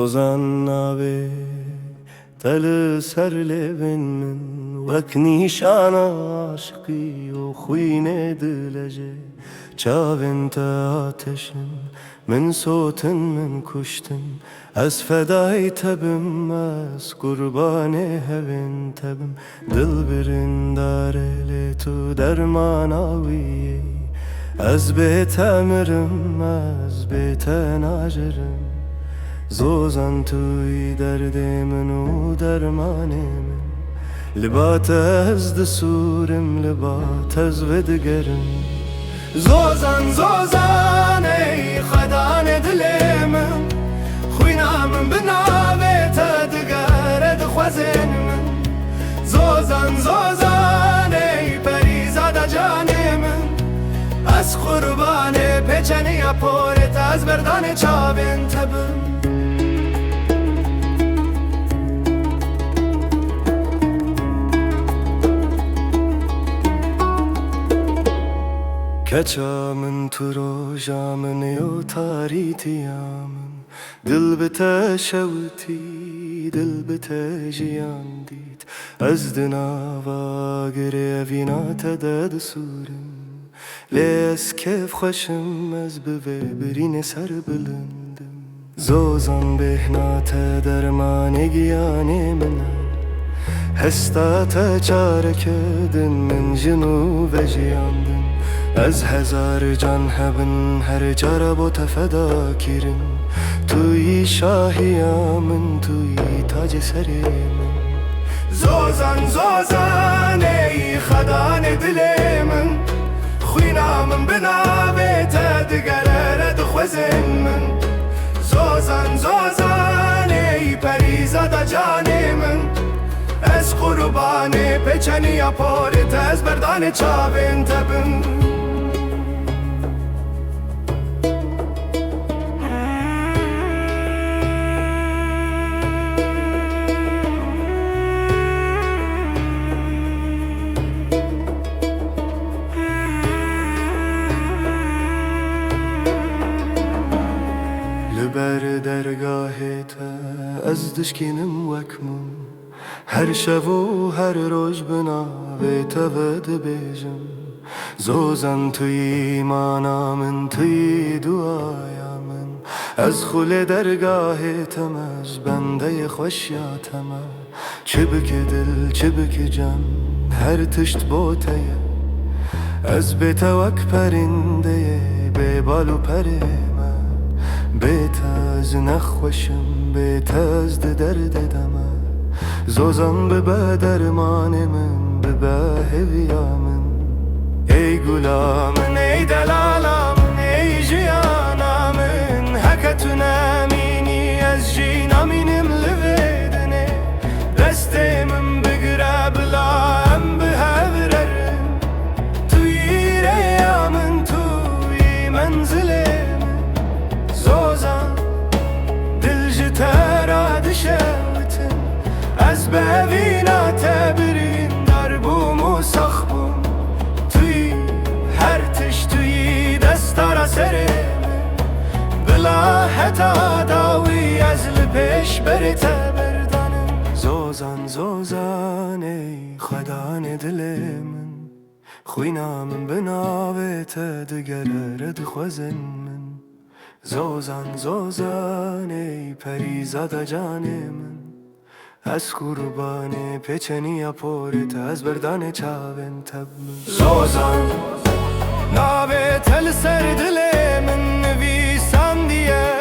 زوزان ناوی دل سر لبن من وک نیشان عاشقی و خوین دلجه چاوین تا آتشن من صوتن من کشتن از فدای تبم از قربان هون تبم دل برین داره لی تو درمان آویی از بیت امرم از بیت ناجرم زوزان توی درد من و درمان من لبات از دسورم لبات از ودگرم زوزان زوزان ای خدان دل من خوینام بناویت دگرد خوزن من زوزان زوزان ای پریزاد جان من از قربان پیچنی پورت از بردان چاوین تبم کچا من تو روژا من یو تاریتیامن دل بته شوتی دل بته جیان دید از دناوا گریوینا تدد سورم لیس کف خوشم از بوه برین سر بلندم زوزان بهنا درمان گیان من هستا تا چاره کدن من جنوب جیاندم از هزار جان هبن هر جاره با تفدا کیرن توی شاهی من توی تاج سری من زوزان زوزان ای خدان دل من خوینام بناویت دگرد خوزن من زوزان زوزان ای پریزاد جان من از قربان پیچنی پورت از بردان چاوین تبم لبر درگاهت از دشکینم وکمون هر شب و هر روز بناویت ود بیجم زوزان توی ایمانا من توی دعایا من از خل درگاهتم از بنده خوشیاتم چه بک دل چه بک جان هر تشت بوته از بیت وک پرنده به بال و پره بیت از نخوشم بیت از درد دمه زوزان به درمان من به هویا من ای گلا من ای دلالا من ای جیانا من حکتو نامینی از جینا مینم لبیدنه دست من بگره بلا هم به هوررم توی ریا من توی منزل من زوزان دل جتراد شوتن از بوینا تبرین در بوم و سخبوم توی هر تش توی دستارا سرم بلا حتا داوی از لپش برت بردانم زوزان زوزان ای خدان دل من خوینام بناویت دگرد خوزن من زوزان زوزان ای پریزاد جان من از قربان پیچنی پورت از بردان چاوین تبم زوزان ناوی تل سر دل من نویسان دیه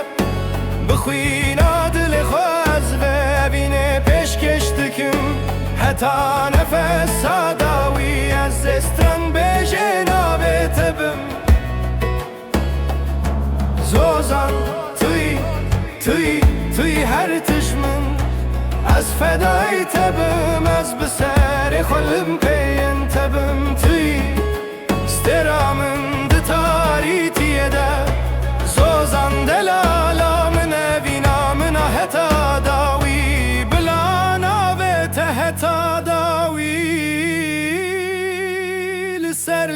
بخوینا دل خواز ببینه پیش کشتکم حتا نفس ساداوی از استران بیشه ناوی تبم زوزان توی هر تشمن از فدای تبم از بسر خلم پین تبم توی استرامن دتاریتیه ده زوزان دلالا من وینا من حتا داوی بلا ناویت حتا داوی لسر